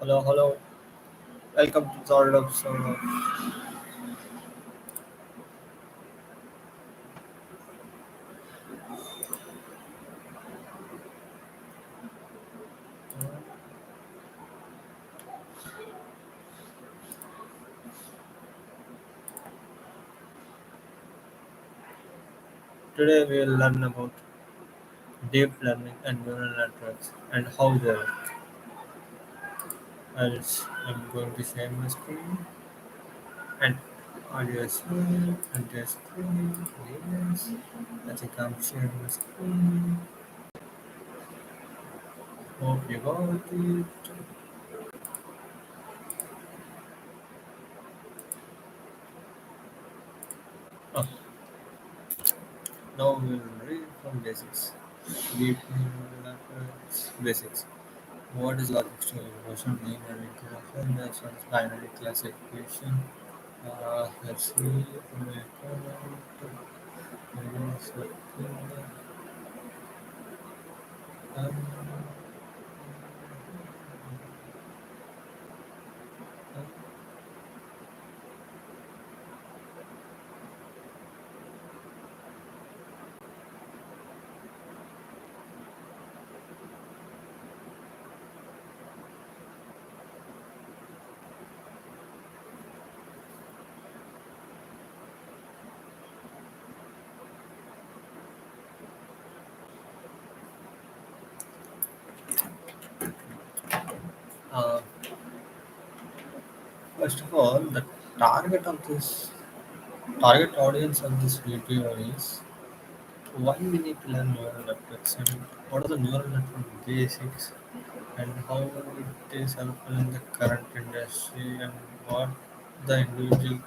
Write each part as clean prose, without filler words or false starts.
Hello, hello. Welcome to third episode of today we will learn about deep learning and neural networks and how they work. I'm going to share my screen and audio as well and their screen. Yes. I think I'm sharing my screen. Hope you got it. Oh, now we will read from basics. Deep neural networks basics. What is logic store? Version linear regression, that's one binary classification. Let's see. Uh, First of all, the target of this target audience of this video is why we need to learn neural networks and what are the neural network basics and how it is helpful in the current industry and what the individual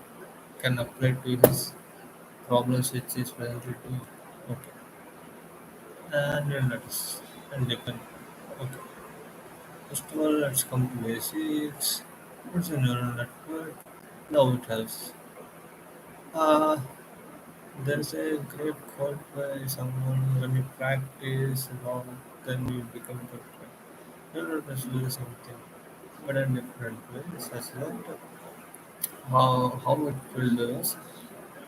can apply to his problems which is presently doing. Okay. And neural networks and depend. Okay. First of all, let's come to basics. What's a neural network? Now it helps. Uh, there's a great quote by someone when you practice long, then you become perfect. Neural networks do the same thing, but in different ways. As that how it will do is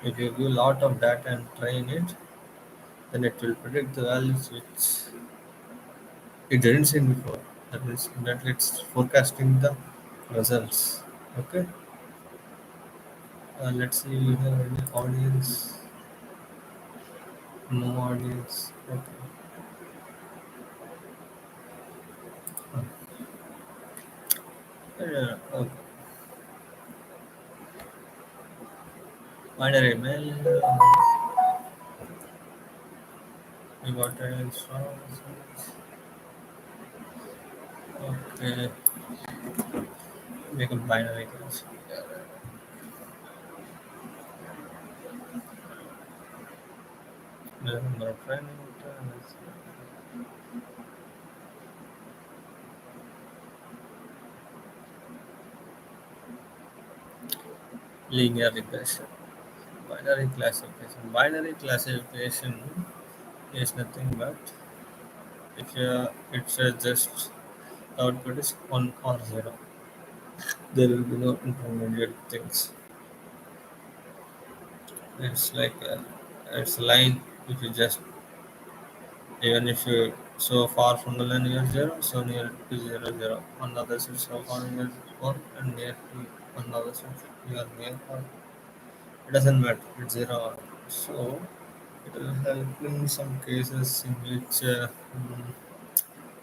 if you give a lot of data and train it, then it will predict the values which it didn't see before. That is that it's forecasting the results. Okay. Let's see, we have any audience. No audience. Okay. Okay. Binary mail. We got an instructions. Okay. Make a binary class. The number of friends. Linear regression. Binary classification. Binary classification is nothing but if it's just output is 1 or 0. There will be no intermediate things. It's like it's a line. If you just even if you so far from the line you are 0, so near to 0 0. Another side so far you are 1 and near to another side you are near or it doesn't matter. It's 0. So it will help in some cases in which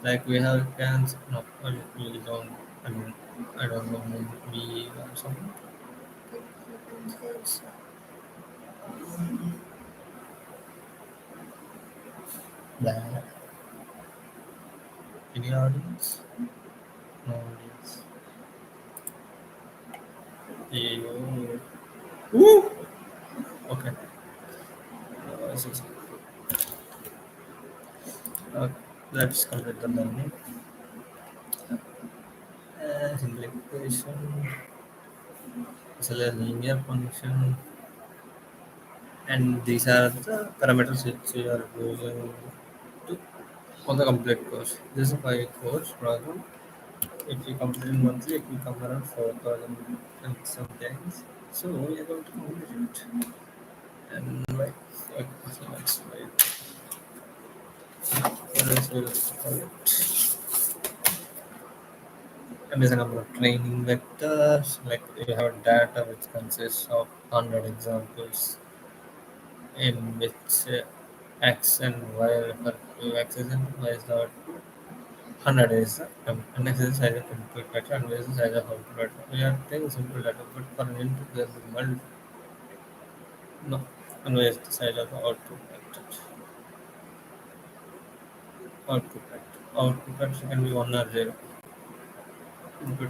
like we have cancer. No, we don't. I mean, I don't know. We or something. Blah. Any audience? No audience. Yo. Woo! Okay. This is, uh, let's complete the learning. Simplification is a linear function, and these are the parameters which we are using to, on the complete course. This is a 5 course program. If you complete it monthly, it will come around 4,000 and some days. So we are going to complete it. And like, okay, so let's wait. What else will call it? And there's a number of training vectors. Like you have data which consists of 100 examples in which x and y refer to x is and y is the output. 100 is the and x is the size of input vector and y is the size of output vector. We are taking simple data, but for an input there will be no, and y is the size of the output vector. Output vector can be 1 or 0. Input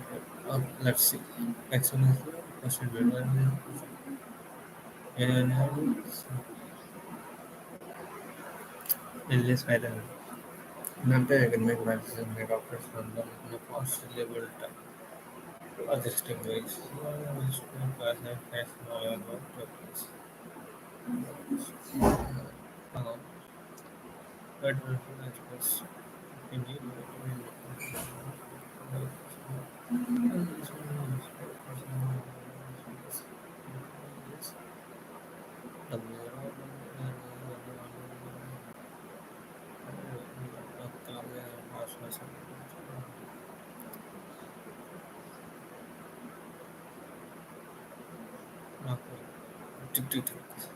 let's see. X1 is the question value. And in this pattern, Nante I can make matches and make offers from them in a possible time. Adjusting ways. Which will pass and pass now about tokens. But express. Indeed,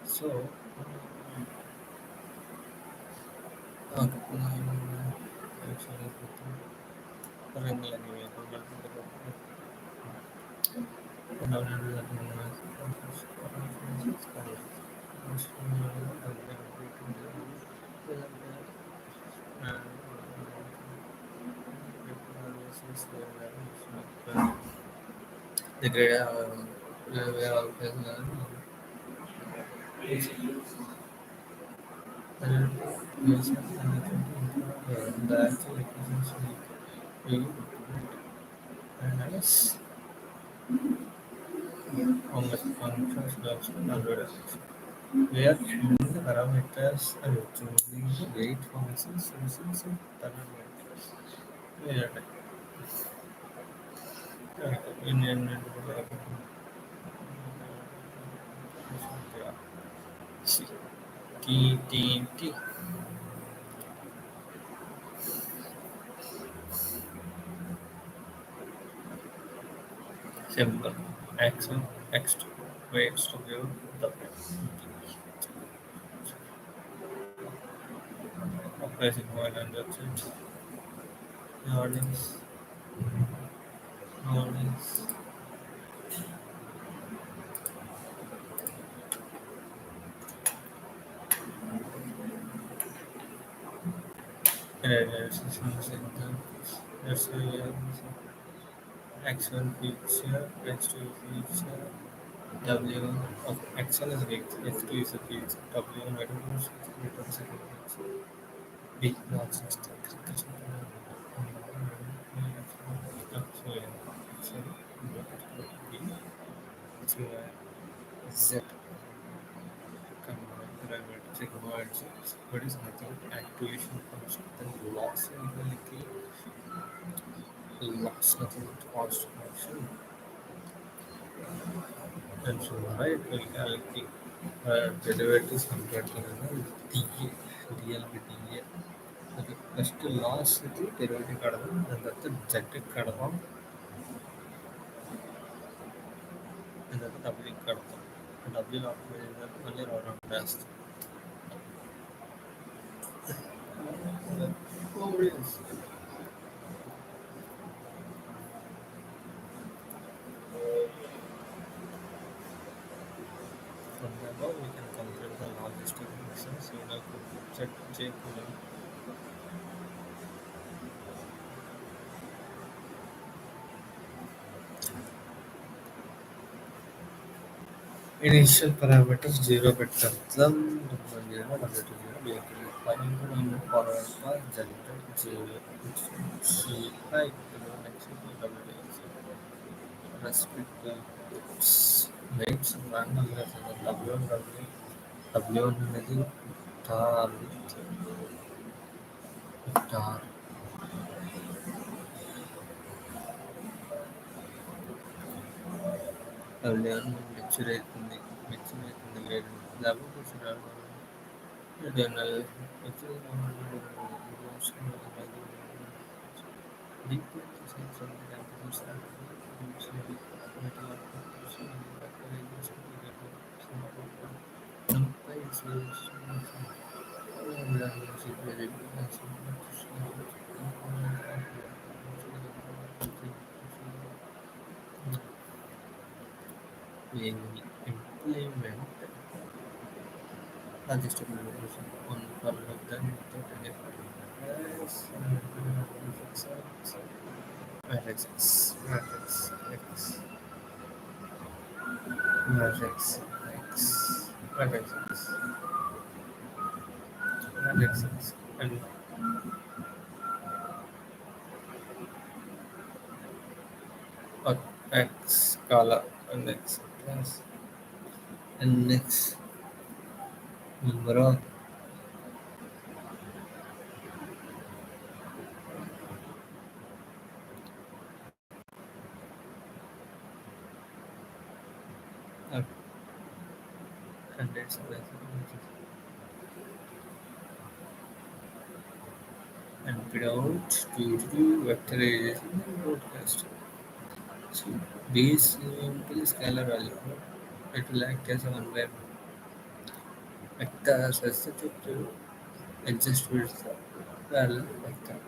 so, the grade we are always the actual efficiency you and yes, on the functions logs algorithms. We are choosing the parameters and choosing the weight functions using some parameters. Yeah, in see T simple x1 x2 weights to give the operating point and that's it. Nowadays, nowadays, systems in the let's say x1 feature, x2 feature, w1 of x1 is weight, x2 is a feature, w1 reduce returns a feature. B not system. So yeah, so B to Z combined parameter sigma and Z. What is nothing activation function? Then loss nothing but cost function. And so right will calculate derivatives compared to the DA, DL with DA. Okay, first loss with derivative kadam, and that's the Z kadam, and that's the W kadam. W of only around best. Oh, yes. From the above, we can compare the logistic functions. You know, check J column. Initial parameters 0 vector sum 0 1 to 0 we have to do 500 forward path generate 0 C I next respect the weights random W1 W1 అనేది tar tar కళ్యాణం మెచ్చురైతుంది మెచ్చురైతుంది వేరు లాభపడుతున్నాడు general deeply to say something that is absolutely implement logistical innovation on the problem of the without any Yes, matrix, matrix, X, matrix, X, matrix, X, matrix, X, and uh, X color and X plus and next number of uh, hundreds of and without due to vectorization and broadcast. So these simple scalar value it will act as a one where vector specific to exist with the parallel vector.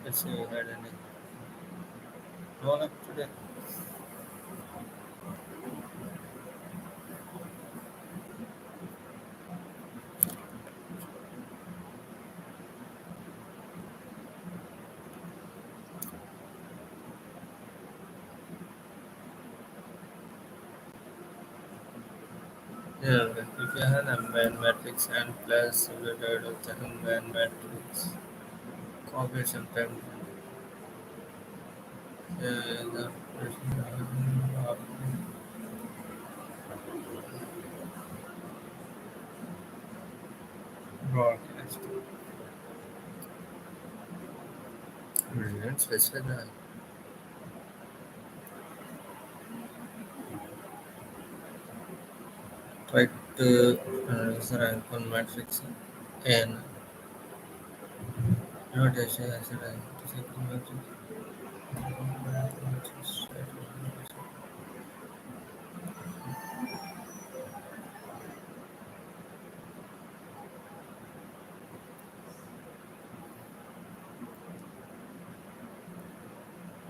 Let's say you had any one up today. Yeah, if you have a band matrix and plus related with the band matrix, copy sometimes the broadcast. Brilliant, specify the right rank on matrix and notation as a rank to second matrix.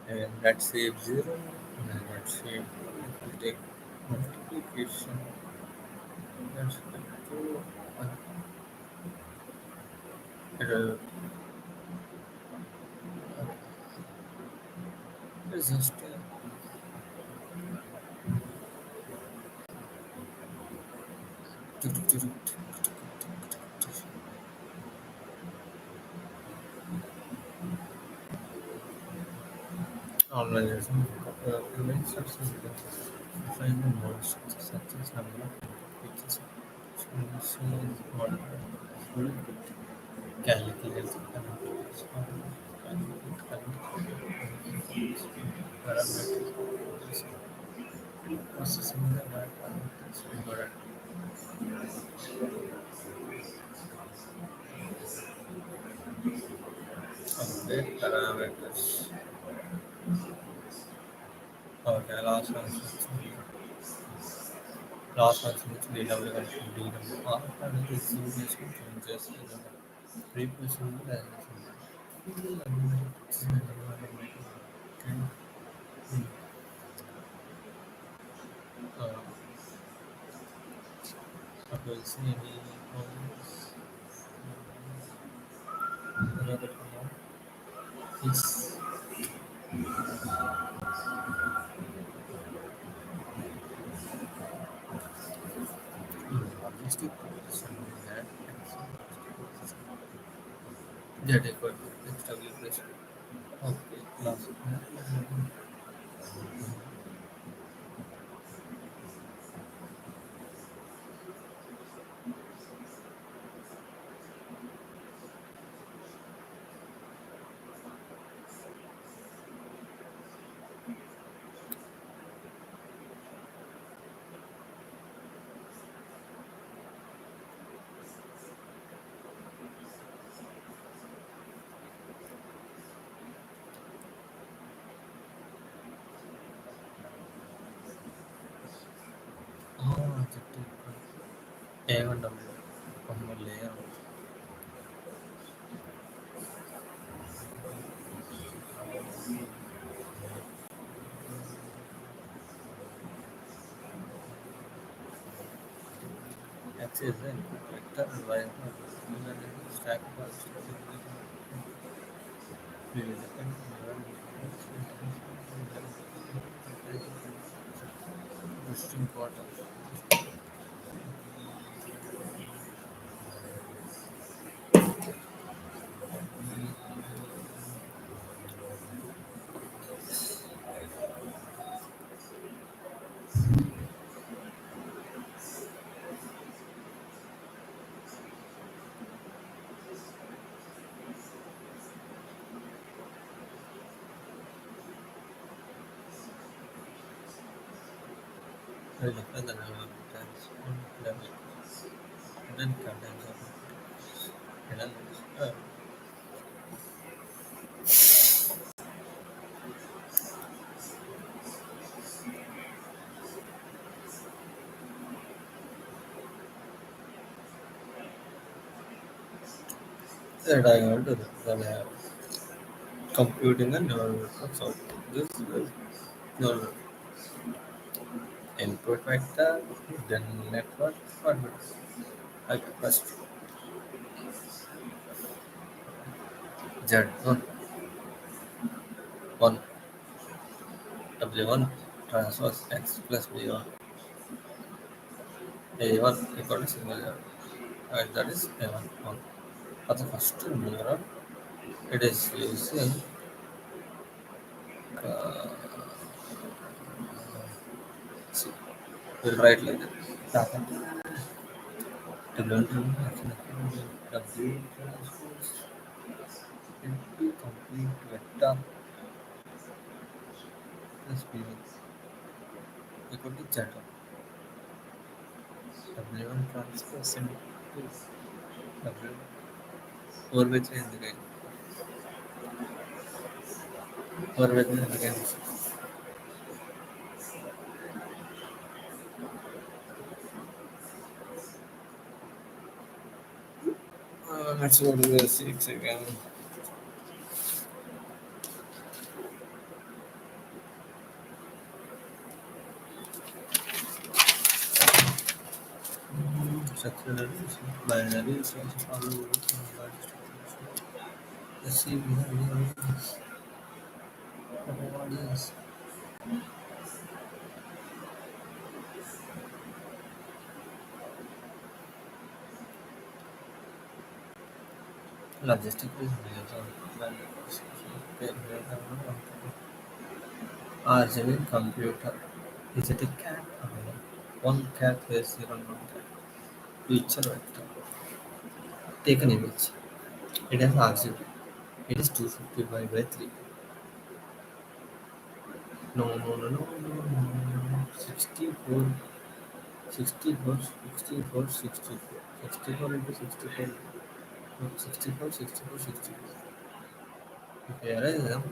And let's say 0 and let's say we'll take multiplication. Let's go it'll resist normalization prevents success. Find the most success number which is model full calculate the parameters processing the data is important. Update parameters. Okay, last one is DW control DW. After the execution changes in the replacing the uh, we'll see any another command is Stick position that that equal to XW plus. Okay, plus. Oh, that equal. A1 W. One more layer. X is the input vector and Y is the stack position. We will depend on this is important. We will depend on our times on level. Then contains of elements. That I want to the computing and neural networks out. This is neural input vector, then network parameters. Okay, first Z1 1 W1 transfers X plus B1 A1 equal to single zero. That is A1 1. For the first neuron, it is using uh, see, we'll write like that. Data to learn to W transpose into complete vector plus B1 equal to Z1. W1 transpose into W 4 by 3 again. 4 by 3 again. Let's go to the 6 again. Structural binary is also follow let's see we have audience. Logistic is RGB computer. Is it a cat or no? One cat is 0 1 cat. Picture vector. Take an image. It has RGB. It is 255 by 3. No, no, no, no, no, no. 64, 64, 64, 64. 64 into 64. No, 64, 64, 64. If you erase them,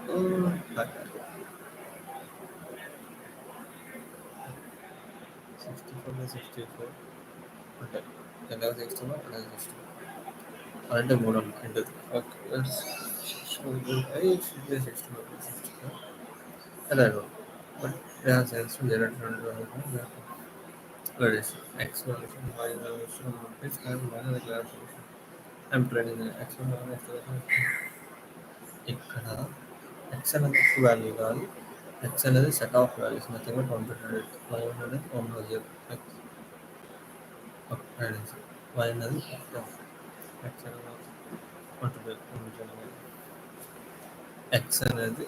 oh, hi. 64 by 64. Okay. Then there was 61, and then 61. And then move on into the. Okay, let's show you. It should be 64 by 64. And I don't know. But it has sense to get it from the where is x1 y evaluation is kind of minor evaluation. I'm training the x1 y evaluation. ఇక్కడ x అనేది value కాదు X అనేది set of values, nothing but one bit it. Y అనేది 1 or 0. X అనేది Y అనేది X అనేది 1 to 8, X అనేది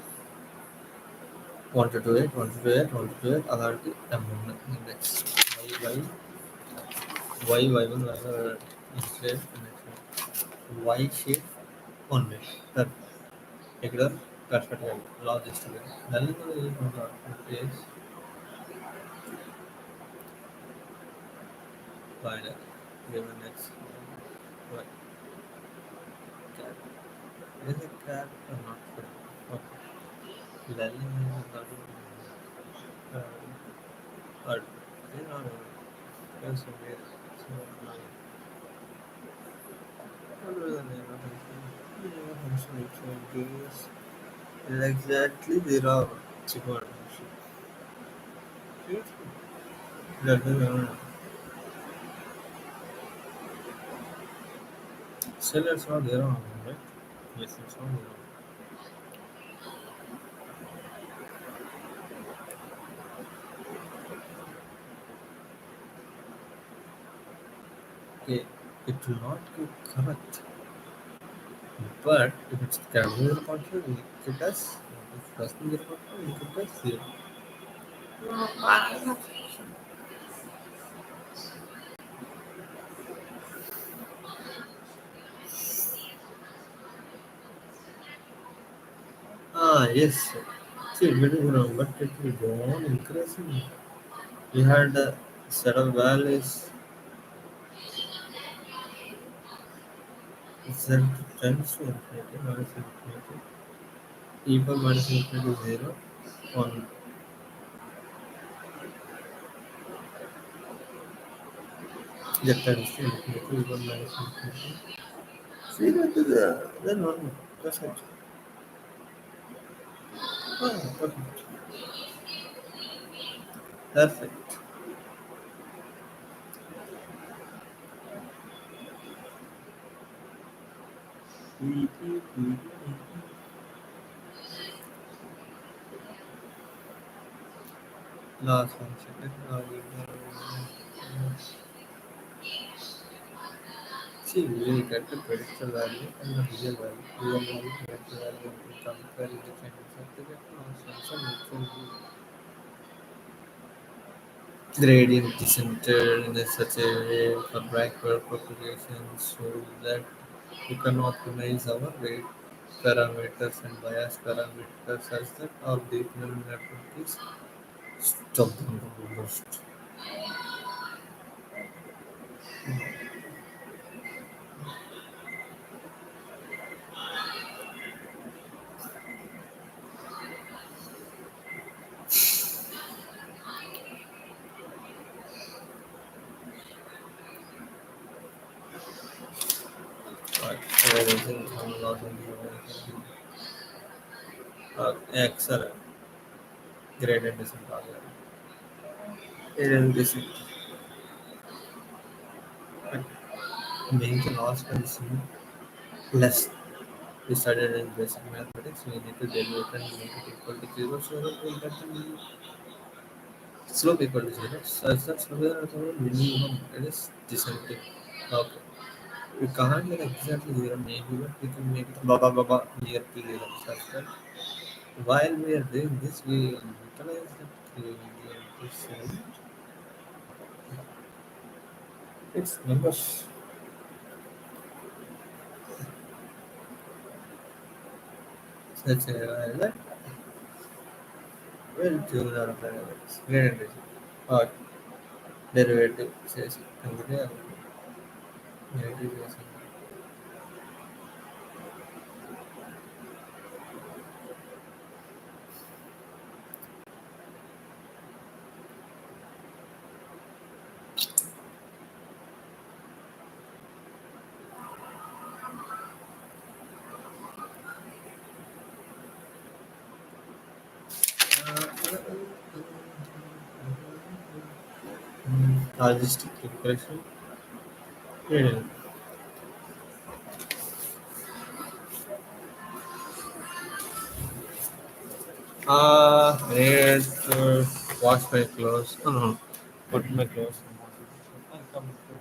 1 to 8, 1 to 8, 1 to 8 అలాంటి M ఉన్నాయి. Next Y Y1 X shape Y shape 1 bit. ఇక్కడ perfectగా లాజిస్టిక్ దాన్ని place binary given X Y cat. Is a cat or not? Okay. Learning is not hard. You know, yes, okay. So, what was the name of it? Name of function is exactly zero. Chicken. That is still it's not zero, right? Yes, it's not zero. Okay, it will not be correct. But if it's carrying the control, we keep it as if trusting the control, we keep it as zero. Ah, yes. See, it will be wrong, but it will go on increasing. We had a set of values z tends to infinity minus infinity. Equal minus infinity 0 on z tends to infinity equal minus infinity. See that is then one. That's it. Ah, perfect. Perfect. Last one second. See, we get the predicted value and the real value. Real value, predicted value, and compare the different to get some neutral gradient descended in such a way for backward propagation so that we can optimize our rate parameters and bias parameters such that our deep neural network is stopped on the most. Right. Erasing terminology, excellent. Gradient descent. Gradient descent. But being the last one less we studied in basic mathematics, we need to derive and make it equal to zero so that we'll get the slope equal to zero. Such that somewhere or other minimum it is descending. Okay. We can't get exactly zero maybe, but we can make it blah blah blah blah near to zero such that while we are doing this we utilize that gradient descent. It's numbers. Such a that will choose out of the gradient descent. Or derivative says negative descent. Logistic regression. Yeah. I need to wash my clothes. No, no, put my clothes. And come to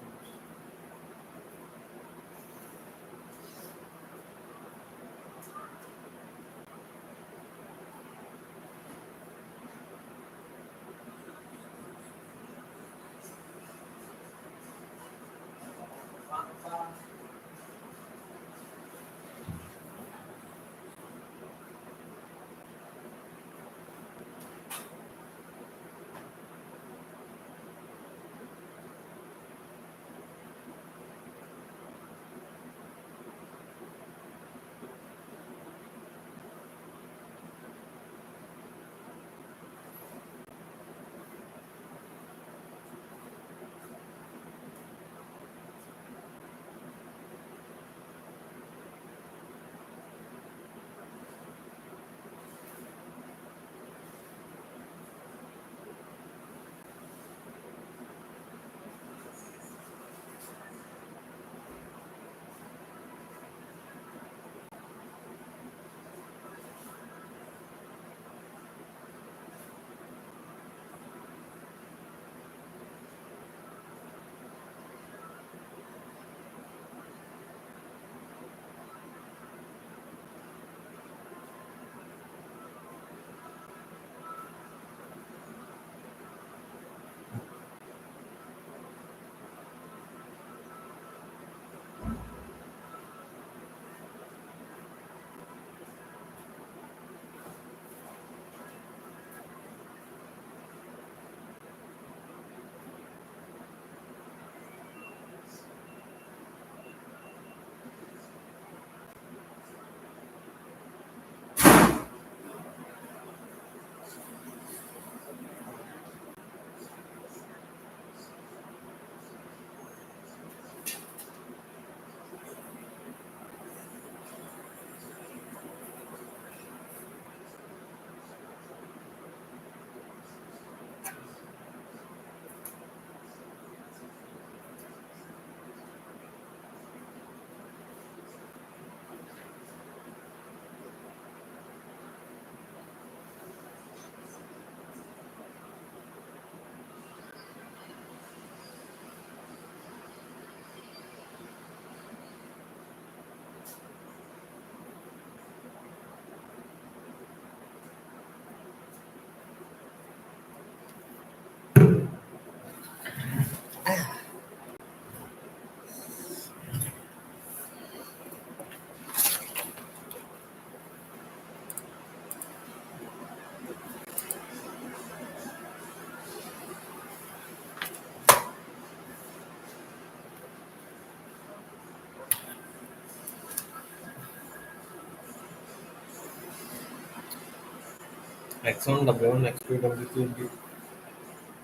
X1, W1, X2, W2.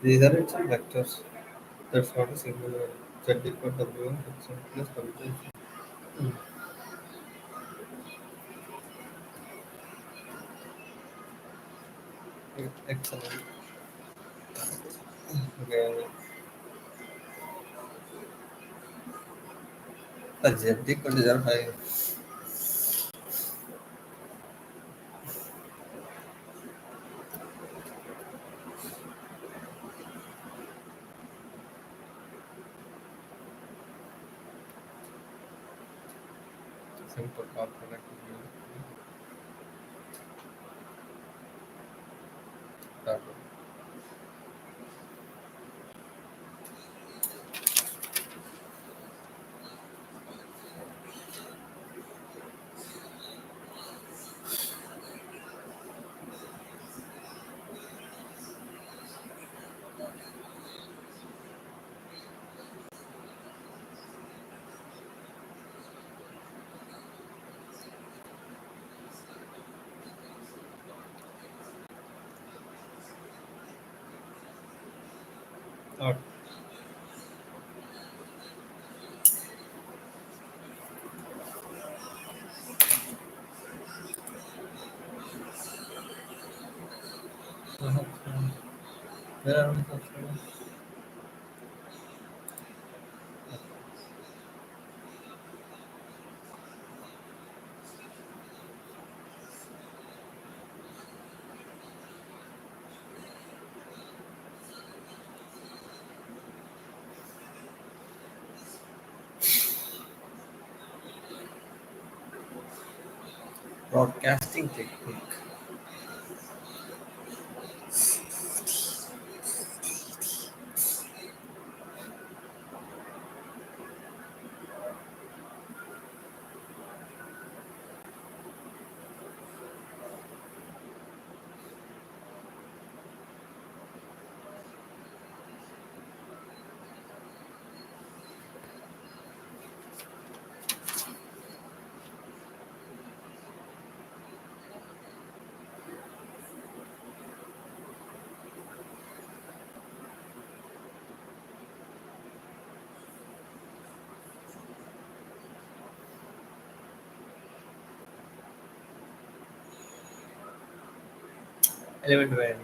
These are its vectors. That's not a single one. Z equal W1, X1 plus W2. Hmm. Excellent. Okay. Z equal to 0, 5. Simple calculate. That one. Not where are we from? broadcasting technique. Element by element.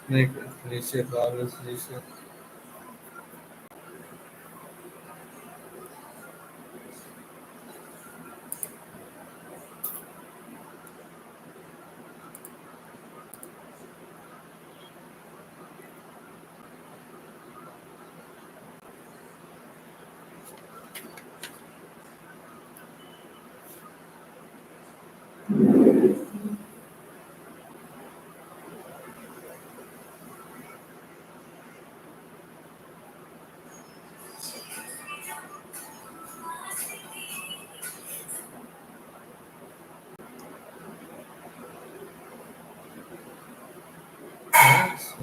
Like reshape, always reshape. Yes,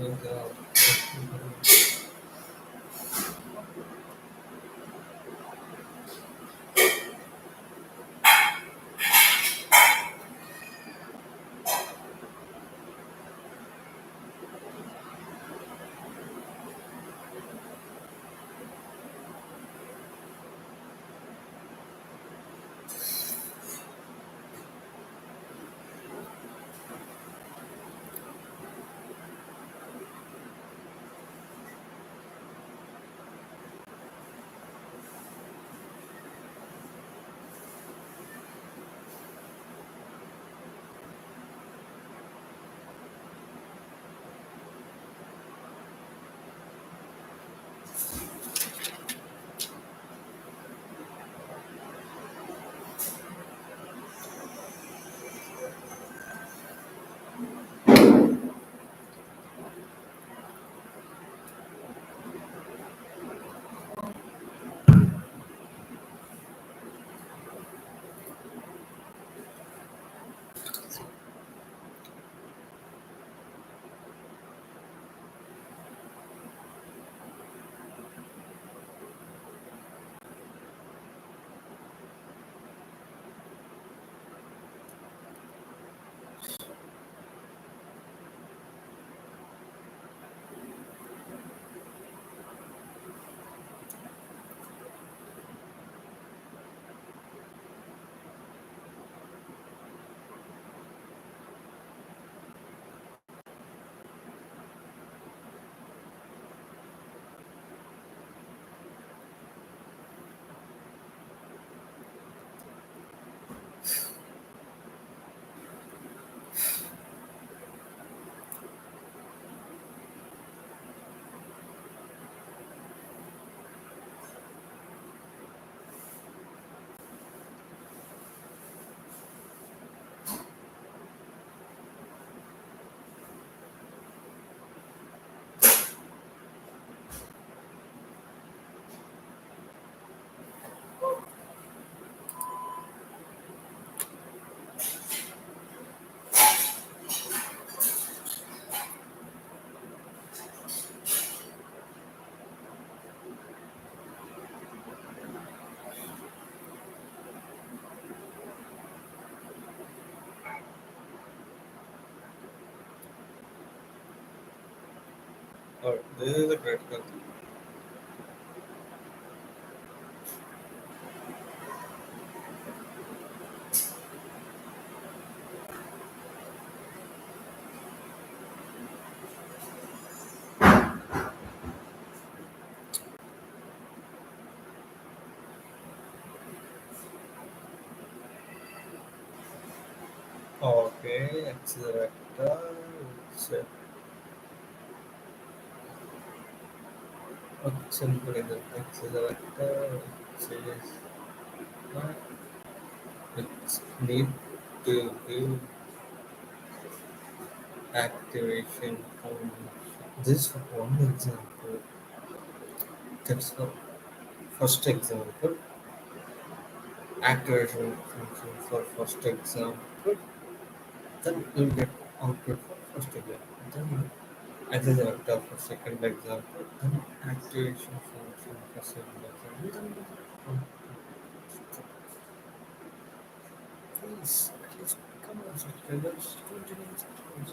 oh, this is a critical thing. Okay, accelerator. So, accelerator, accelerator. Says, it's need to do activation on this one example. That's the first example. Activation function for first example. Then you get output for first example. Then accelerator for second example. Then activation function for second example. Then please, at least come on, subscribers. Continue subscribers.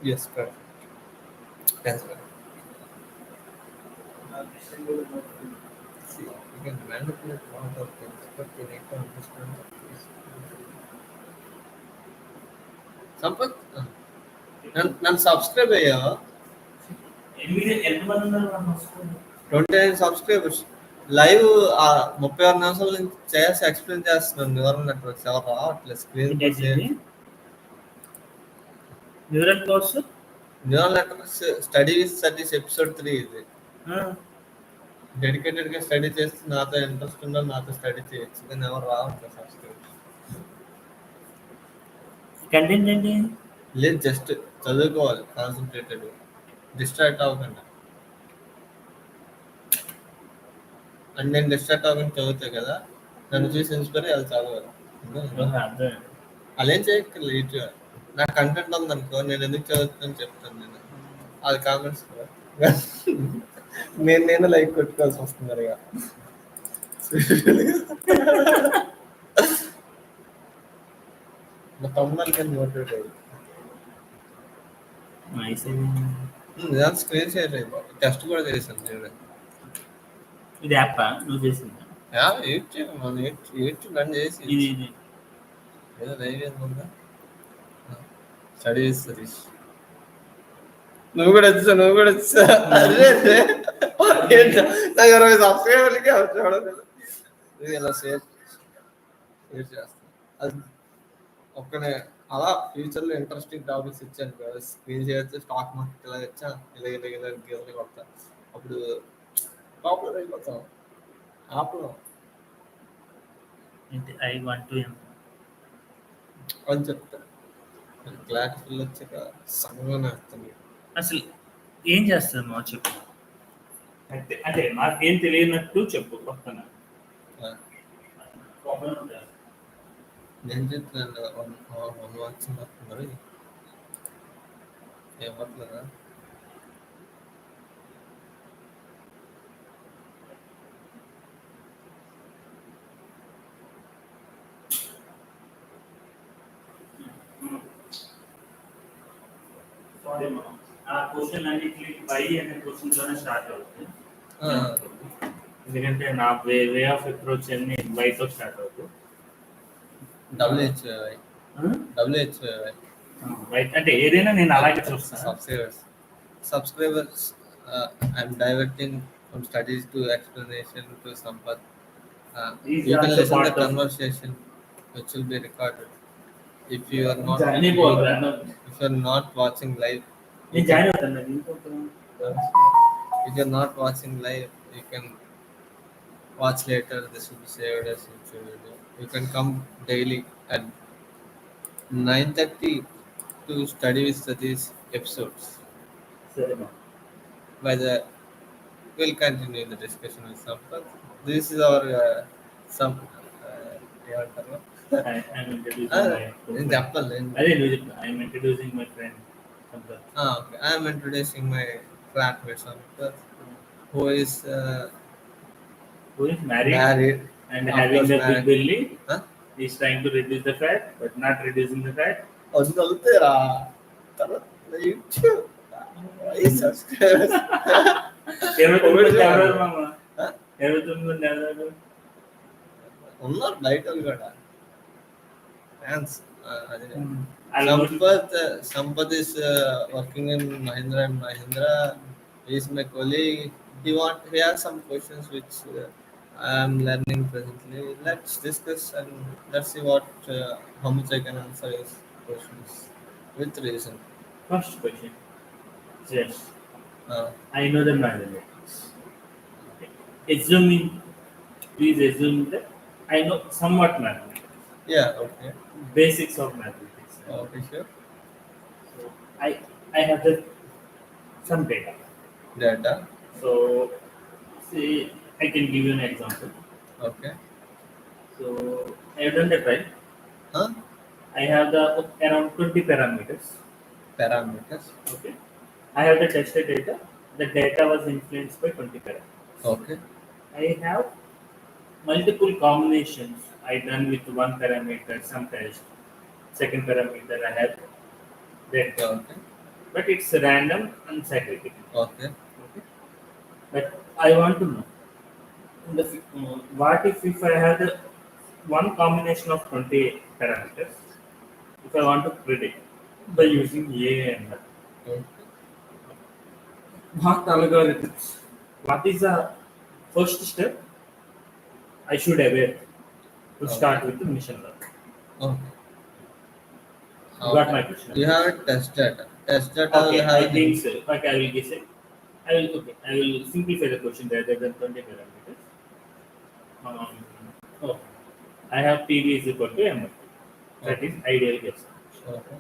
Yes, correct. That's right. See, you can manipulate a lot of things, but you need to understand the basic principle. Sampath, ನಾನು subscribe ಅಯ್ಯೋ 29 subscribers live 36 నిమిషాల నుంచి చేసి explain చేస్తున్నాను neural networks ఎవరు రావట్లేదు screen neural course neural networks study with Satish episode 3 ఇది dedicated గా స్టడీ చేస్తే నాతో ఇంట్రెస్ట్ ఉన్నా నాతో స్టడీ చేయొచ్చు కానీ ఎవరు రావట్లేదు సబ్స్క్రైబర్స్ కంటెంట్ ఏంటి లేదు జస్ట్ చదువుకోవాలి కాన్సన్ట్రేటెడ్ డిస్ట్రాక్ట్ అవ్వకుండా అండ్ నేను డిస్ట్రాక్ట్ అవ్వకుండా చదువుతాయి కదా నన్ను చూసి ఇన్స్పైర్ అది చదవాలి అలా ఏం చేయక్కర్లేదు ఇటు నాకు కంటెంట్ ఉందనుకో నేను ఎందుకు చదువుతానని చెప్తాను నేను అది కామెంట్స్ నేను లైక్ కొట్టుకోవాల్సి వస్తుంది ఇక మా తమ్ముళ్ళకి మోటివేట్ అయ్యి స్క్రీన్ షేర్ అయిపోయి టెస్ట్ కూడా చేశాను నేను ఇది యాప్ నువ్వు చేసింది యూట్యూబ్ మన యూట్యూబ్ రన్ చేసి ఇది ఏదో లైవ్ ఏముందా స్టడీ సతీష్ నువ్వు కూడా వచ్చా నాకు 20 సబ్స్క్రైబర్లకి చూడదు ఇలా షేర్ చేస్తాను అది ఒక్కనే అలా ఫ్యూచర్లో ఇంట్రెస్టింగ్ టాపిక్స్ ఇచ్చాను కదా స్క్రీన్ చేయొచ్చు స్టాక్ మార్కెట్ ఇలా వచ్చా ఇలా గీతలు కొడతా అప్పుడు పాపులర్ అయిపోతాం యాప్లో అని చెప్తాను క్లాక్ ఫుల్ వచ్చాక సగంగానే వస్తుంది అసలు ఏం చేస్తుంది మా చెప్పు అంటే నాకేం తెలియనట్టు చెప్పు పక్కన నేను చెప్తున్నాను 1 వాట్స్ మరి ఏమవుతుందా ఆ క్వశ్చన్ అన్నిటికీ బై అనే క్వశ్చన్ తోనే స్టార్ట్ అవుతుంది ఎందుకంటే నా వే ఆఫ్ అప్రోచ్ అన్ని బైతో స్టార్ట్ అవుతుంది అంటే ఏదైనా నేను అలాగే చూస్తాను subscribers I'm diverting from studies to explanation to Sampath you can listen the conversation which will be recorded if you are not watching live if you are not watching live you can watch later. This will be saved as future video. You can come daily at 9:30 to study with Satish episodes. By the we'll continue the discussion with Sampath. This is our some I'm introducing my friend Sampath. Okay. I am introducing my flatmate Sampath, who is married and having the big belly. He's trying to reduce the fat, but not reducing the fat. ఉన్నారు బయట కూడా Thanks. Almost. Sampath is working in Mahindra and Mahindra. He is my colleague. He has some questions which I am learning presently. Let's discuss and let's see how much I can answer his questions with reason. First question. Yes, Uh, I know the mathematics. Okay. Assuming, please assume that I know somewhat mathematics, yeah. Okay. basics of mathematics. I know. Okay. Sure. So I have some data. Data. So see, I can give you an example. Okay. So I have done the trial. Huh? I have the around 20 parameters. Parameters. Okay. I have the tested data. The data was influenced by 20 parameters. Okay. I have multiple combinations I done with one parameter, some test. Second parameter I have that, Okay. but it's random and cyclic. Okay. Okay. But I want to know what if I have the one combination of 20 parameters, if I want to predict by using AI and ML. Okay. What algorithms? What is the first step I should aware to Okay. start with the machine learning? Okay. You got Okay. my question? You have a test data. Test data will Okay, have I an think so. Okay, I will guess it. I will simplify the question rather than 20 parameters. Um, oh, I have PV is equal to ML. That is okay. ideal guess. Okay.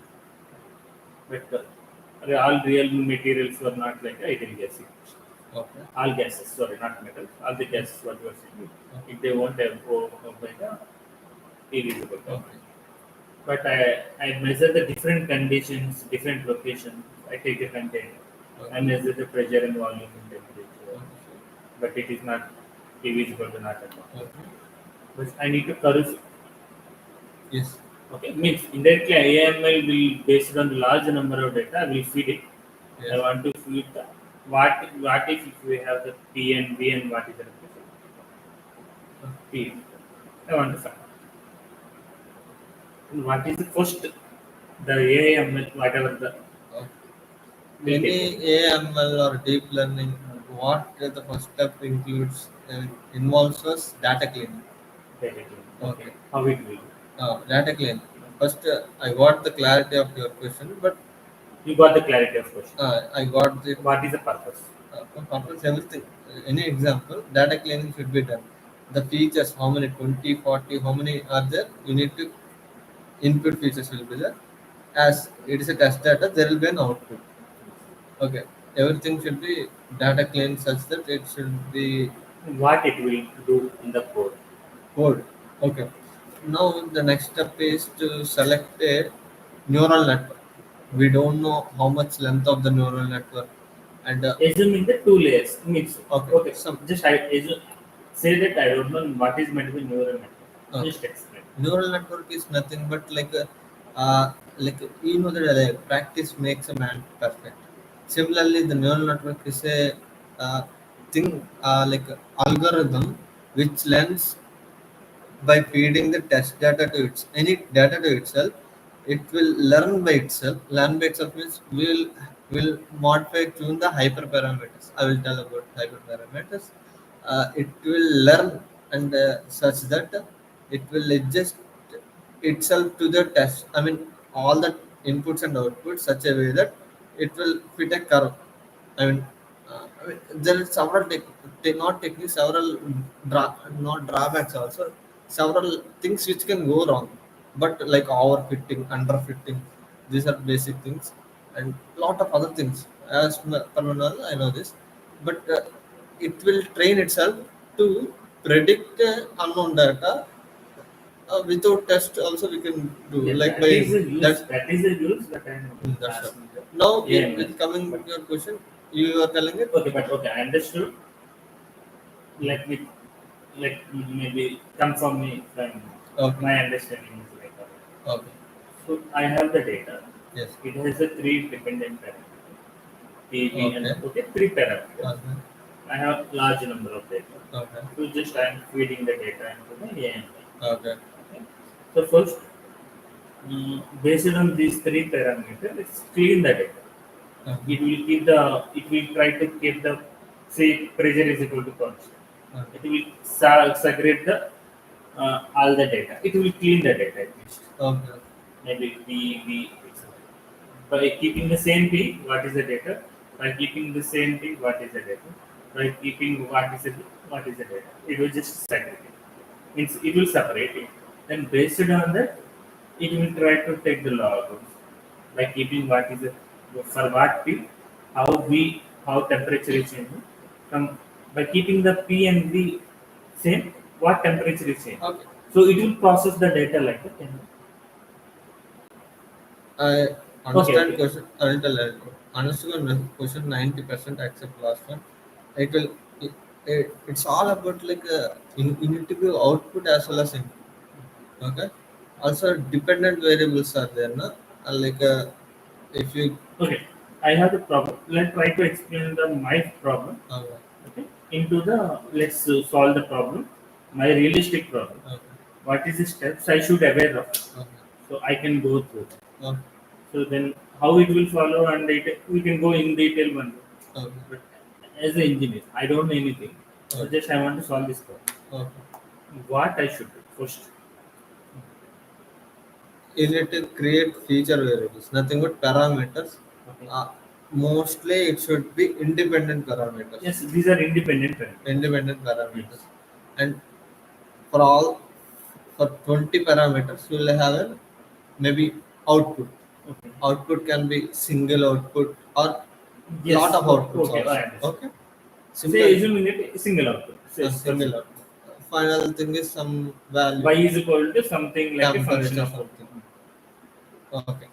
But all real materials were not like ideal guessing. Okay. All gases, sorry, not metals. All the gases what you are saying. Okay. If they won't have like a PV is equal to ML. Okay. But I measure the different conditions, different locations. I take a container. I Okay. measure the pressure and volume and temperature. Okay. Sure. But it is not divisible to not at all. Okay. But I need to curve. Yes. Okay, means indirectly AML will based on the large number of data. I will feed it. I Yes. want to feed the what if we have the P and V and what is the P? I want to find. And what is the first the AML whatever the Okay. will Any take it. AML or deep learning, what the first step includes involves us data cleaning. Directly. Okay, Okay. how it will. Data cleaning. First, I got the clarity of your question, but You got the clarity of question. I got the What is the purpose? purpose everything. Any example, data cleaning should be done. The features, how many 20, 40, how many are there? You need to input features will be there. As it is a test data, there will be an output. Okay, everything should be data cleaned such that it should be What it will do in the code. code. Okay. Now the next step is to select a neural network. We don't know how much length of the neural network, and Assuming the two layers means okay, okay. some Just I assume, say that I don't know what is meant by neural network. okay. Just explain. Neural network is nothing but like you know that practice makes a man perfect. Similarly, the neural network is a thing like algorithm which learns by feeding the test data to any data to itself. It will learn by itself. Learn by itself means will modify tune the hyperparameters. I will tell about hyperparameters. It will learn and such that it will adjust itself to the test. I mean, all the inputs and outputs such a way that it will fit a curve. I mean, there are several not techniques, several not drawbacks also, several things which can go wrong. But like overfitting, underfitting, these are basic things, and lot of other things. As per my knowledge, I know this, but it will train itself to predict unknown data without test. Also, we can do Yeah, like that by is the use. that. That is the use that I'm That's right. asking. Now, Yeah, with coming but to your question, you are telling it. okay, but okay, I understood. Hmm. Let me maybe confirm me from Okay. my understanding is like that. Okay. So I have the data. Yes. It has a three dependent parameters. A, B, and Okay. okay, three parameters. Okay. I have large number of data. Okay. So just I am feeding the data into the AI. Okay. Okay. So first Based on these three parameters, it's clean the data. Okay. It will keep the, it will try to keep the, say, pressure is equal to constant. Okay. It will segregate the all the data. It will clean the data at least. Okay. Maybe P, V, etc. By keeping the same P, what is the data? By keeping the same P, what is the data? By keeping what is the data? It will just segregate. Means it will separate it. Then based on that, it will try to take the log by keeping what is the for what P, how temperature is changing. From by keeping the P and V same, what temperature is changing. Okay. So it will process the data like that. I Okay, understand okay. question. I will tell you. Understand question 90% except last one. It will. It's all about like you need to give output as well as input. Okay. Also, dependent variables are there, no? Like if you. Okay, I have the problem. Let's try to explain the my problem. Okay. Okay, into the let's solve the problem. My realistic problem. Okay. What is the steps I should aware of? Okay. So I can go through. Okay. So then, how it will follow, and we can go in detail one. Okay. But as an engineer, I don't know anything. So Okay. just I want to solve this problem. Okay. What I should do first? You need to create feature variables, nothing but parameters. Okay. Uh, Mostly it should be independent parameters. Yes, these are independent parameters. Independent Yes. parameters. And for all for 20 parameters you will have a maybe output. Okay. Output can be single output or lot Yes. of outputs Okay. I also. understand. Okay. Say Simple assuming it a single output. a Say single output. Final thing is some y value, is equal to something like a function temperature of. something. Okay.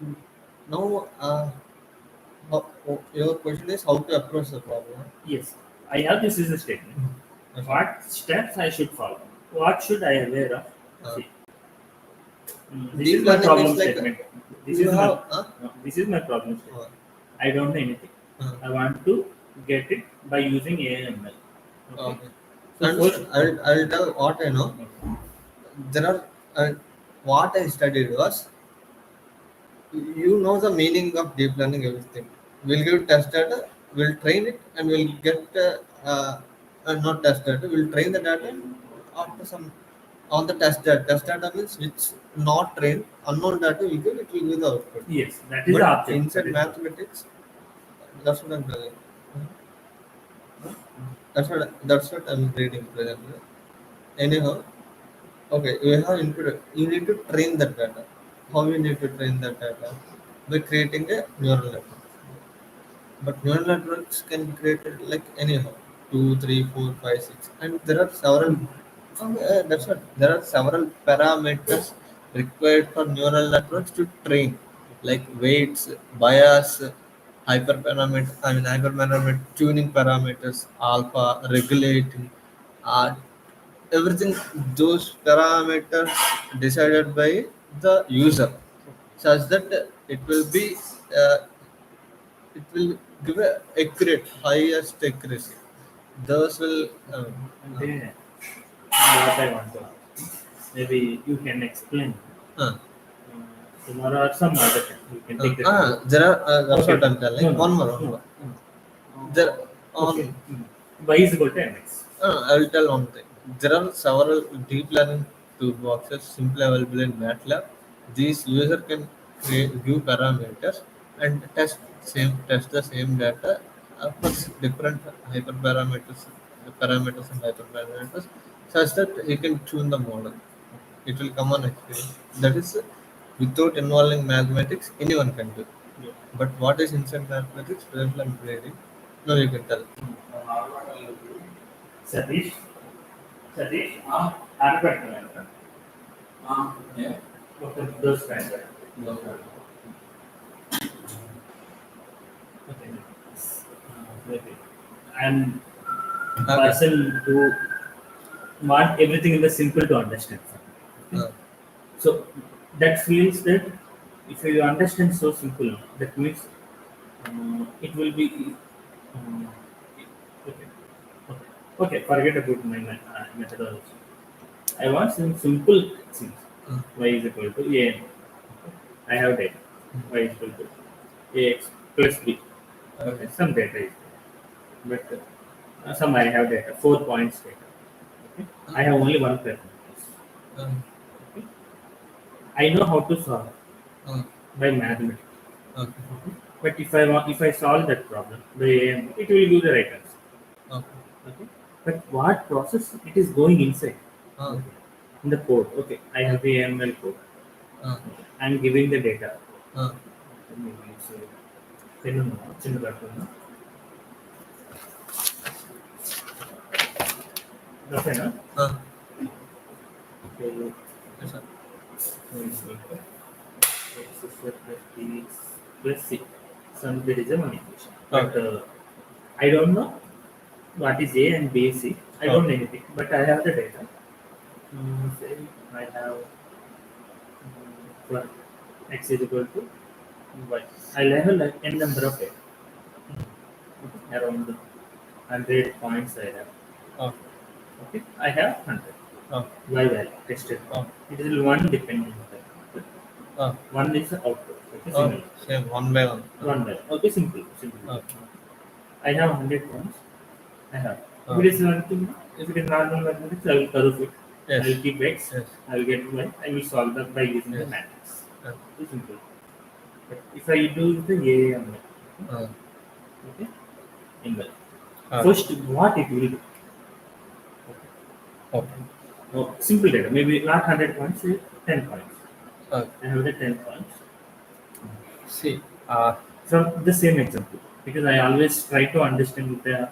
Mm. Now your question is how to approach the problem. Yes, I have this is a statement. Okay. What steps I should follow? What should I aware of? Uh, See, this is Deep my learning problem means like statement. This you is my have no, this is my problem uh, statement. I don't know anything. uh, I want to get it by using AML. Okay. okay. So first, Understand. I'll tell what I know. okay. There are what I studied was you know the meaning of deep learning everything. We'll give test data, we'll train it, and we'll get not test data. We'll train the data after some on the test data. Test data means which not trained, unknown data will give it will give the output. Yes, that is the But object. That inside is the object. mathematics, that's what I'm telling. That's what I'm reading presently. Anyhow, okay, you need to train that data. How you need to train that data? By creating a neural network. But neural networks can be created like anyhow, two, three, four, five, six, and there are several. That's what there are several parameters required for neural networks to train, like weights, bias, hyperparameter. I mean hyperparameter tuning parameters, alpha, regulating, uh, everything. Those parameters decided by the user, such that it will be. It will give a accurate, highest accuracy. Those will. And then what I want to ask. Maybe you can explain Uh, tomorrow or some other time. You can take the time. there are. That's Okay. what I'm telling. No, no, One more. One no. more. There Okay. on. Y is equal to mx. I will tell one thing. There are several deep learning toolboxes simply available in MATLAB. These user can give parameters and test the same data for different hyperparameters, parameters and hyperparameters, such that you can tune the model. It will come on experience. That is without involving mathematics, anyone can do. Yeah. But what is inside mathematics? Presently, I'm reading. No, you can tell. Satish, Satish, arbitrary. Yeah. Okay, those kinds. Okay. Maybe. I'm Okay. person who want everything in the simple to understand. Okay. Uh, So that feels that if you understand so simple, that means it will be okay. Okay, forget about my methodology. I want some simple things. uh, y is equal to a n. I have data. Y is equal to ax plus b. Okay, okay. some data is there. But some I have data, 4 points data. Okay, Uh, I have only one parameter. uh, Okay, I know how to solve uh, by mathematics. okay. Okay, but if I solve that problem by AM, it will give the right answer. Okay. Okay, but what process it is going inside? Uh, Okay, in the code. Okay, I uh, have the AML code. uh, Okay, I am giving the data. uh, Maybe so. Then చిన్న platform. ఓకేనా? uh, Okay. yes, sir. X square plus B plus C. Some there is a one equation. But Okay. I don't know what is A and B, C. I don't know Okay. anything. But I have the data. Say I have for x is equal to y. I'll have like n number of data. Okay. Around 100 points I have. Okay. Okay. I have 100. Okay. Y value tested point. Okay. It is one dependent variable. Okay. One is the output. Okay. Okay. Similar. Same one by one. One value. Okay. Simple. Simple. Okay. I have 100 points. I have. If it Okay. is nothing, if it is normal mathematics, I will curve it. I Yes. will keep x. Yes. I will get y. I will solve that by using the Yes. matrix. Uh, It's simple. But if I do the AAM, uh, okay, in the okay. first what it will do. Okay. Oh, simple data. Maybe not 100 points, say 10 points. Okay. I have the 10 points See, from the same example because I always try to understand the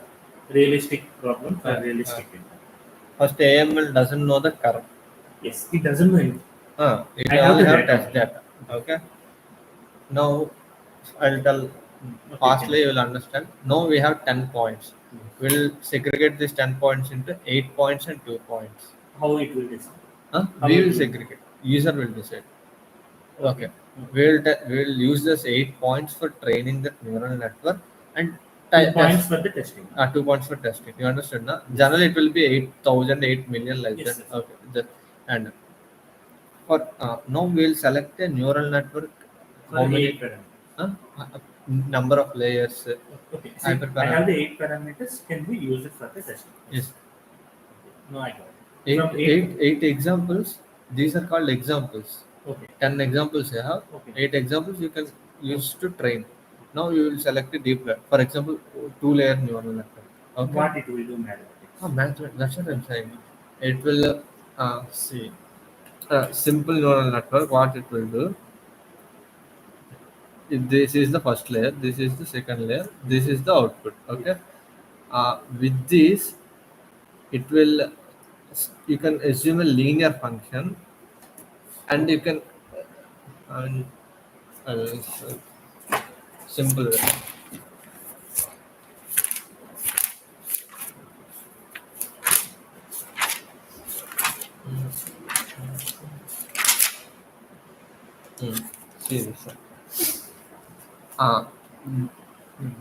realistic problem for uh, uh, realistic data. first AML doesn't know the curve. Yes, it doesn't know anything. It I have only the have data test only. data. Okay. Now I'll tell Okay, can fastly you will understand. Now we have 10 points. We'll segregate these 10 points into 8 points and 2 points. how it will decide? How We it will will? segregate. User will decide. Okay. Okay. We'll use this 8 points for training the neural network and 2 points test. for the testing. 2 points for testing. You understood, na? Yes. Generally, it will be 8,000, 8 million like Yes, that. yes. Okay. And for now, we'll select a neural network. For How many? 8 parameters. Uh, Number of layers, Okay. See, I have the hyperparameter. 8 parameters. Can we use it for the testing? Yes. Yes. No, I got it. Eight, From 8. eight, eight examples. These are called examples. Okay. 10 examples you have. Okay. 8 examples you can Okay. use to train. Now you will select a deep layer. For example, 2-layer neural network. Okay. What it will do mathematics? Mathematics. That's what I'm saying. It will see simple neural network. What it will do? If this is the first layer. This is the second layer. This is the output. Yes. Okay. With this, it will. You can assume a linear function, and you Okay. can and uh, simple. Mm. See this. Uh,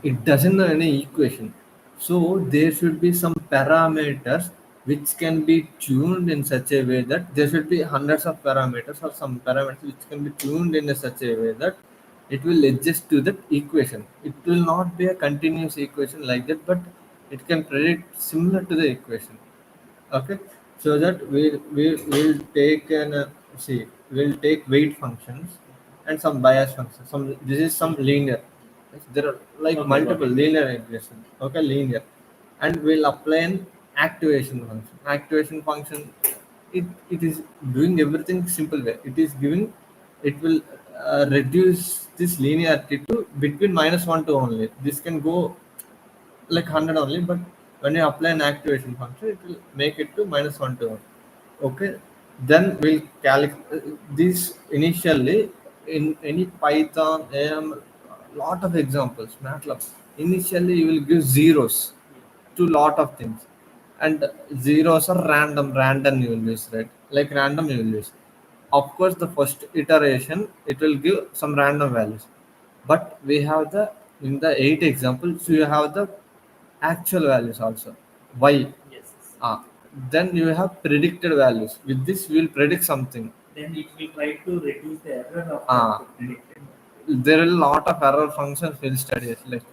it doesn't know any equation. So there should be some parameters which can be tuned in such a way that there should be hundreds of parameters or some parameters which can be tuned in a such a way that it will adjust to that equation. It will not be a continuous equation like that, but it can predict similar to the equation. Okay, so that we will take an see we'll take weight functions and some bias functions. Some this is some linear. There are like Okay, got multiple it. linear regression. Okay, linear, and we'll apply an activation function. Activation function, it is doing everything simple way. It is giving, it will reduce this linearity to between -1 to only. This can go like 100 only, but when you apply an activation function, it will make it to -1 to 1. Okay, then we'll calculate this initially in any Python, AM, lot of examples, MATLAB. Initially, you will give zeros to lot of things, and zeros are random you will use, right? Like random you will use. Of course, the first iteration it will give some random values, but we have the in the 8 examples you have the actual values also. Why? Yes, yes. Ah, then you have predicted values. With this, we will predict something. then it will try to reduce the error of that Ah, predicted. there are a lot of error functions will study like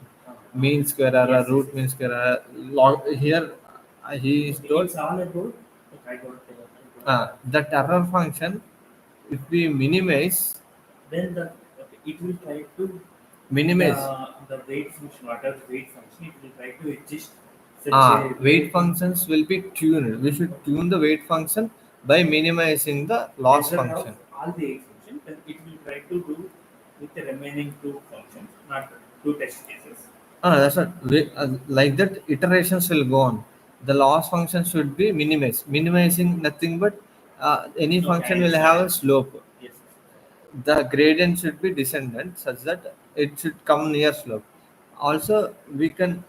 mean square error, Yes, yes, root yes. mean square error. Log here he is Okay, told it's all about. Okay, I got that error function if we minimize then okay, it will try to minimize the weight function, whatever weight function, it will try to adjust such a weight way to functions will be tuned. We should tune the weight function by minimizing the loss error of function. all the eight functions. Then it will try to do with the remaining two functions, not two test cases. That's not like that. Iterations will go on. The loss function should be minimized. Minimizing nothing but any Okay, I function will understand. have I a understand. slope. Yes, yes, The gradient should be descendant such that it should come near slope. Also, we can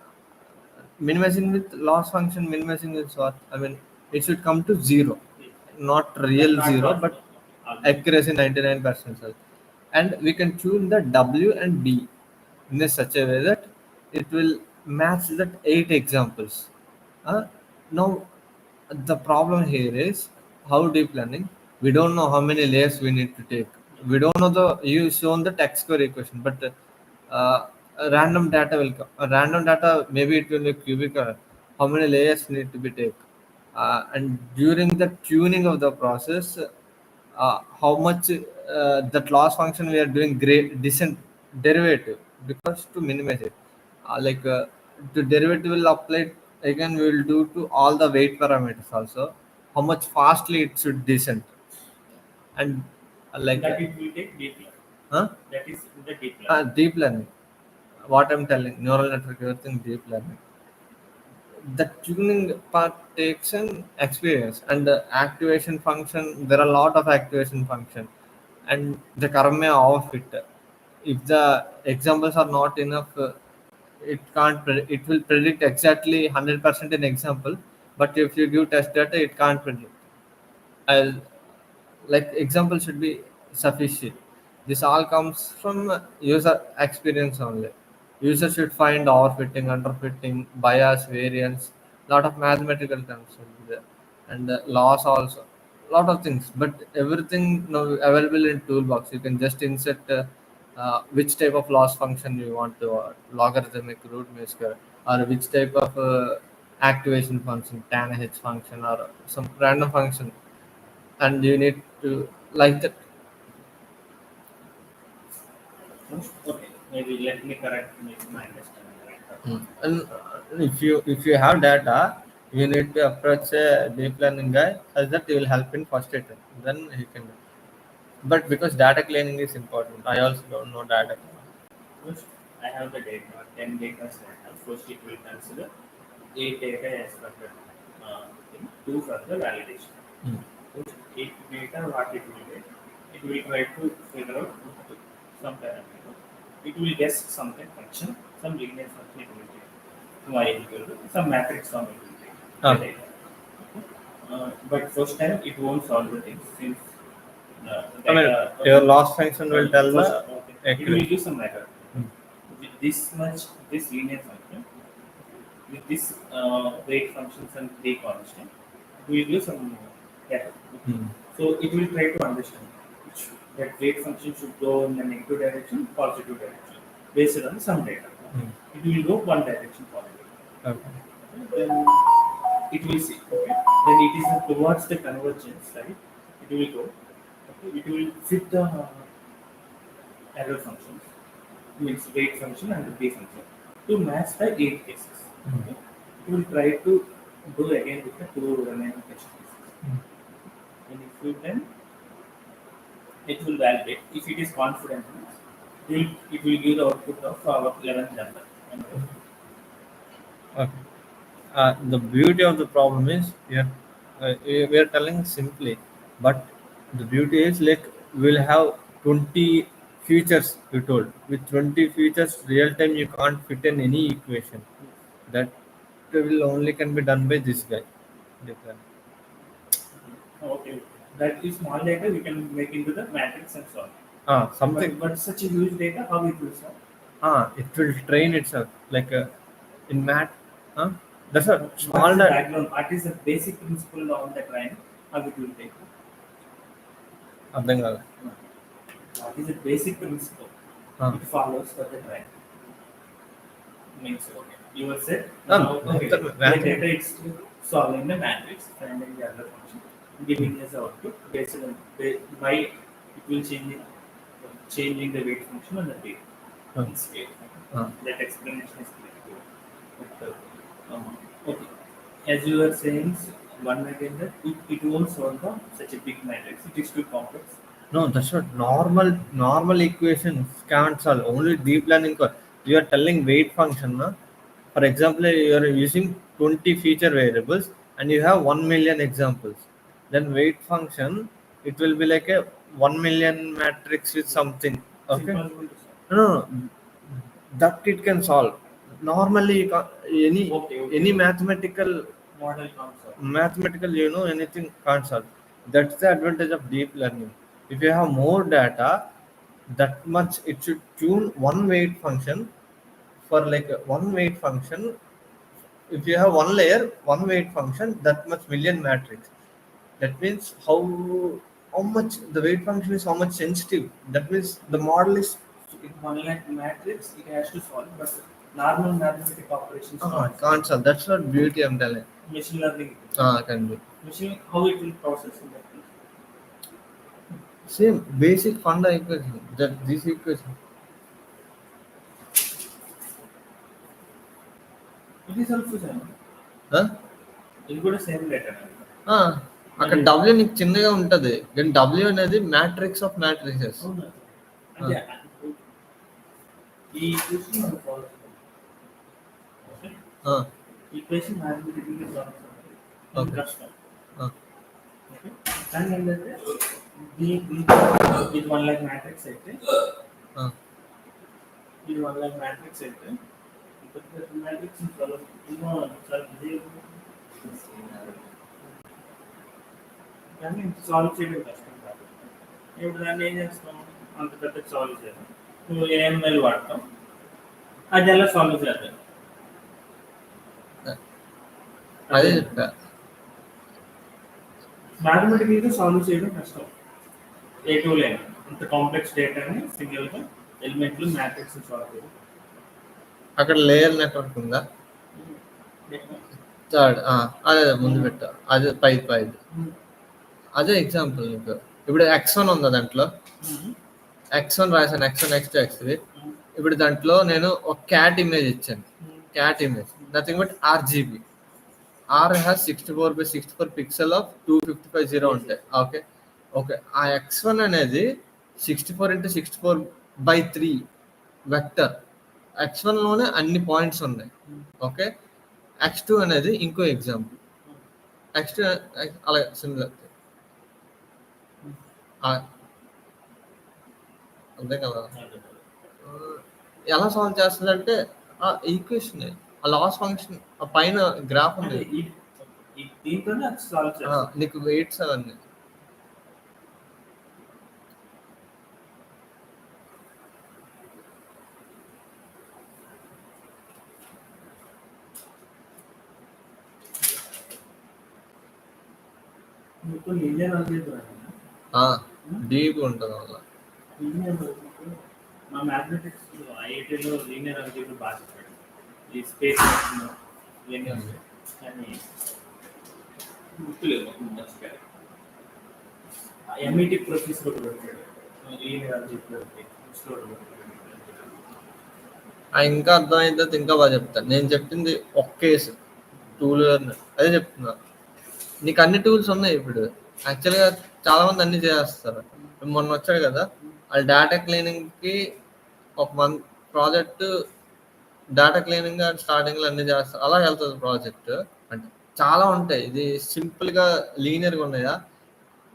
minimizing with loss function. Minimizing is what I mean. It should come to zero, yes. not Not real not zero, possible. but Okay, almost. accuracy 99%. And we can tune the W and D in a such a way that it will match that 8 examples. Now, the problem here is how deep learning. We don't know how many layers we need to take. We don't know the you shown the text square equation, but random data will come. Random data maybe it will be cubic. How many layers need to be taken? And during the tuning of the process, how much that loss function we are doing great descent derivative because to minimize it the derivative will apply again we will do to all the weight parameters also how much fastly it should descend and like That it will take deep learning. huh? That is the deep learning. Deep learning what I'm telling neural network everything deep learning the tuning part takes an experience and the activation function there are a lot of activation function and the karma of it if the examples are not enough it will predict exactly 100% in example but if you give test data it can't predict I'll, like example should be sufficient. This all comes from user experience only. User should find overfitting, underfitting, bias, variance, lot of mathematical terms will be there, and loss also, lot of things. But everything now available in toolbox. You can just insert which type of loss function you want to logarithmic, root mean square, or which type of activation function, tan h function, or some random function and you need to like that. Hmm? Okay, maybe let me correct my understanding. Right? And if you have data, you need to approach a deep learning guy such that he will help in first attempt. Then he can do. But because data cleaning is important, I also don't know data. First, I have the data, 10 data set. First, it will consider 8 data as per the thing, 2 for the validation. Mm. First, 8 data, what it will get? It will try to figure out some parameter. It will guess something function, some linear function it will take. Y equal to some matrix form it will take the Ah, data. But first time it won't solve the things since I mean, data. your loss function will tell First, the okay, it will accuracy. give some error. Okay. Mm. With this much, this linear function, with this weight functions and three constant, we will give some error. Okay. Mm. So it will try to understand which that weight function should go in the negative direction, positive direction, based on some data. Okay. Mm. It will go one direction positive. Okay. Okay. Then it will see. Okay. Then it is towards the convergence side. It will go. Okay. It will fit the error functions, means weight function and the b function, to match the 8 cases. Mm. Okay. It will try to do again with the two remaining test cases. And if you then it will validate. If it is confident, it will give the output of our 11th number. Okay. The beauty of the problem is we are telling simply, but the beauty is like we'll have 20 features you told. With 20 features, real time you can't fit in any equation. That will only can be done by this guy. Different. Okay. That is small data we can make into the matrix and so on. Something. But such a huge data, how it will solve? It will train itself like in math. That's a What small is the that background? What is the basic principle on the train? How it will take? అర్థం కాదు. What is the basic principle it follows for the triangle? Means okay. You were said now okay. The data is solving the matrix, finding the other function, giving us output based on by it will changing the weight function on the weight in scale. That explanation is clear. But, okay. As you were saying, one again that it won't solve such a big matrix. It is too complex. No, that's not normal equations can't solve. Only deep learning. You are telling weight function, na? For example, you are using 20 feature variables and you have 1 million examples. Then weight function, it will be like a 1 million matrix with something. It's Okay. impossible to solve. No, that it can solve. Normally, any mathematical Model can't solve. anything can't solve. That's the advantage of deep learning. If you have more data, that much it should tune one weight function for like one weight function. If you have one layer, one weight function, that much million matrix. That means how much the weight function is how much sensitive. That means the model is In one like matrix, it has to solve, but normal mathematical operations can't solve. That's not beauty I'm telling. Machine learning. Can be. Machine, how it will process in that case? Same basic funda equation. That this equation. It is also same. Huh? ఇది కూడా same data ఆ, అక్కడ W నీకు చిన్నగా ఉంటది కానీ W అనేది matrix of matrices. అంటే ఈ ఈక్వేషన్ మనం సాల్వ్ చేయాలి. ఈక్వేషన్ మ్యాథమెటికల్లీ సాల్వ్ చేయాలి. కష్టం. ఓకే. కానీ ఏంటంటే ఇది 1 lakh మ్యాట్రిక్స్ అయితే ఇది 1 lakh మ్యాట్రిక్స్ అయితే మ్యాట్రిక్స్ కానీ సాల్వ్ చేయడం కష్టం కాదు. ఇప్పుడు దాన్ని ఏం చేస్తాం, అంత పెద్ద సాల్వ్ చేయాలి. నువ్వు ఏఎంఎల్ వాడతాం, అది ఎలా సాల్వ్ చేద్దాం. అదే చెప్పా మ్యాథమెటికల్గా సాల్వ్ చేయడం కష్టం. ఏ టూల్ అయినా అంత కాంప్లెక్స్ డేటాని సింగిల్గా ఎలిమెంట్లు మ్యాట్రిక్స్ సాల్వ్ చేయడం. అక్కడ లేయర్ నెట్వర్క్ ఉందా? థర్డ్ అదే ముందు పెట్టా, అదే పై అదే ఎగ్జాంపుల్ నీకు ఇప్పుడు X1 ఉందా, దాంట్లో X1 రాశాను, X1 X2 X3. ఇప్పుడు దాంట్లో నేను ఒక క్యాట్ ఇమేజ్ ఇచ్చాను. Cat image nothing but RGB. R has 64x64 pixel of 2550 ఉంటాయి. ఓకే ఓకే ఆ X1 అనేది 64x64/3 వెక్టర్. X1లోనే అన్ని పాయింట్స్ ఉన్నాయి. ఓకే X2 అనేది ఇంకో ఎగ్జాంపుల్. X2 అలా సిమిలర్ అంతే కదా. ఎలా సాల్వ్ చేస్తుందంటే ఆ ఈక్వేషన్ ఆ లాస్ ఫంక్షన్ ఆ పైన గ్రాఫ్ ఉంది, దీంతోనే సాల్వ్ చేస్తాం. నీకు వెయిట్స్ అవన్నీ లీనియర్ ఆల్జీబ్రా డీప్ ఉంటుంది వల్ల. మా మ్యాథమెటిక్స్ ఐఐటీలో లీనియర్ ఆల్జీబ్రా బాగా చెప్పాడు. ఈ స్పేస్ లీనియర్ కానీ గుర్తులేదు మర్చిపోయారు. ఎంఈటీ ప్రొఫెసర్ ఒకటి పెట్టాడు లీనియర్ ఆల్జీబ్రా ఇంకా అర్థమైతే ఇంకా బాగా చెప్తాను. నేను చెప్పింది ఒక కేసు టూల్ అదే చెప్తున్నా. నీకు అన్ని టూల్స్ ఉన్నాయి ఇప్పుడు. యాక్చువల్గా చాలా మంది అన్ని చేస్తారు. మొన్న వచ్చాడు కదా, వాళ్ళు డేటా క్లీనింగ్కి ఒక month project, data cleaning and స్టార్టింగ్లో అన్ని చేస్తారు. అలా వెళ్తుంది ప్రాజెక్ట్. అంటే చాలా ఉంటాయి. ఇది సింపుల్గా లీనియర్గా ఉన్నాయా,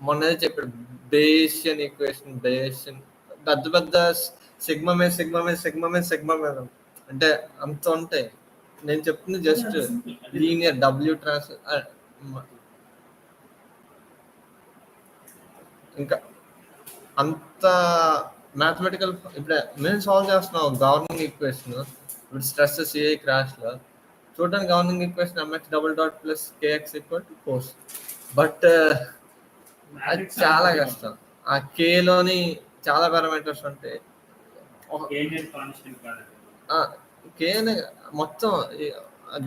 మొన్నదే చెప్పాడు బేసియన్ ఈక్వేషన్, బేసియన్ పెద్ద పెద్ద సిగ్మమే అంటే అంత ఉంటాయి. నేను చెప్తుంది జస్ట్ లీనియర్ డబ్ల్యూ ట్రాన్స్. ఇంకా అంత మ్యాథమెటికల్ ఇప్పుడు మేము సాల్వ్ చేస్తున్నాం గవర్నింగ్ ఈక్వేషన్. ఇప్పుడు స్ట్రెస్ సిఐ క్రాష్లో చూడడానికి governing equation mx double dot plus kx equal to force. But అది చాలా కష్టం. ఆ కేలోని చాలా పారామీటర్స్ ఉంటాయి. కేనియన్ కాన్స్టెంట్ కాదు. ఆ, కేనే మొత్తం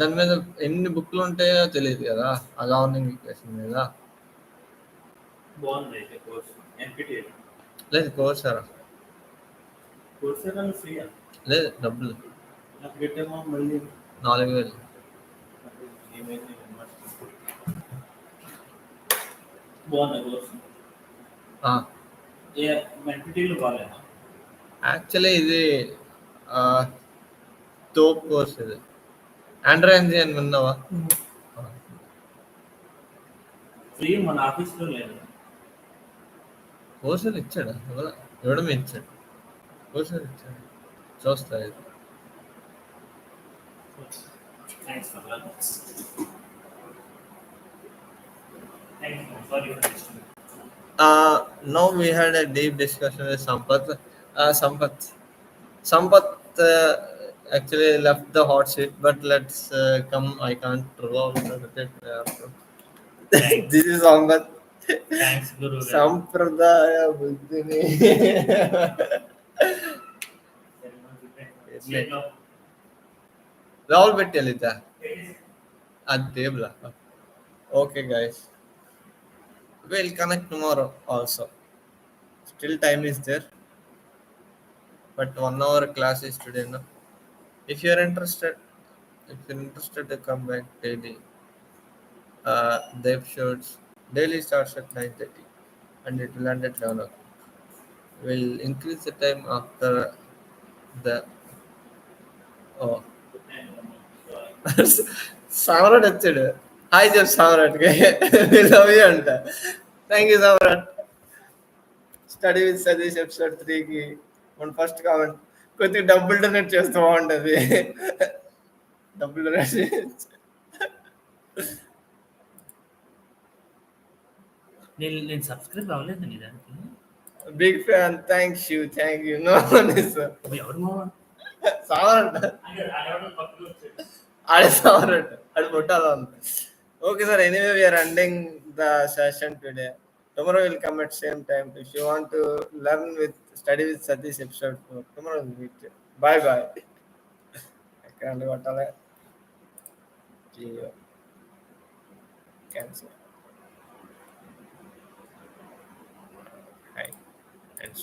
దాని మీద ఎన్ని బుక్లు ఉంటాయో తెలియదు కదా ఆ గవర్నింగ్ ఈక్వేషన్ మీద. బాగుంది అయితే కోర్స్. ఎన్పిటిఎల్ లేదు కోర్సారా, కోర్స్ ఫ్రీయా? లేదు డబ్బులు నాకు పెట్టేమో మళ్ళీ 4,000. ఏమైంది బాగుంది కోర్స్. ఏ ఎన్పిటిఎల్ బాగాలేదా? యాక్చువల్లీ ఇది ఆ, తోప్ కోర్స్ ఇది. ఆండ్రాన్జీ అని విన్నావా? ఫ్రీ మన ఆఫీస్లో లేదు. కోర్సులు ఇచ్చాడు ఇవ్వడం ఇచ్చాడు, కోర్సులు ఇచ్చాడు. చూస్తా ఇది. Thanks for learning. Thanks for your testing. Now we had a deep discussion with Sampath. Sampath actually left the hot seat, but let's come. I can't roll with it. Thanks. This is Sampath. Thanks గురువు గారు. సంప్రదాయ బుద్ధిని రావుల్ పెట్టాలి అది table. Okay, guys. We'll connect tomorrow also. Still time is there, but 1 hour class is today. No? If you're interested, to come back daily, the episodes daily starts at 9:30, and it will end at 11 o'clock. We'll increase the time after the. Oh, Samrat వచ్చాడు. Hi చెప్పు సామ్రాట్కి. We love you అంట. Thank you Samrat. Study with Satish episode 3కి మన first comment కొద్దిగా డబ్బులు donate చేస్తే బాగుంటుంది. డబ్బులు డొనేట్ నేను సబ్స్క్రైబ్ అవ్వలేదు నీ దానికి. Big fan. Thank you. No ఎవరు మావా? సామ్రాట్ ఆడే సామ్రాట్ ఆడి పుట్టాలి. Okay, sir. Anyway, we are ending the session today. Tomorrow we'll come at same time. If you want to learn with study with Satish episode 4, tomorrow we'll meet you. Bye. I can't what all cancel. Hi. And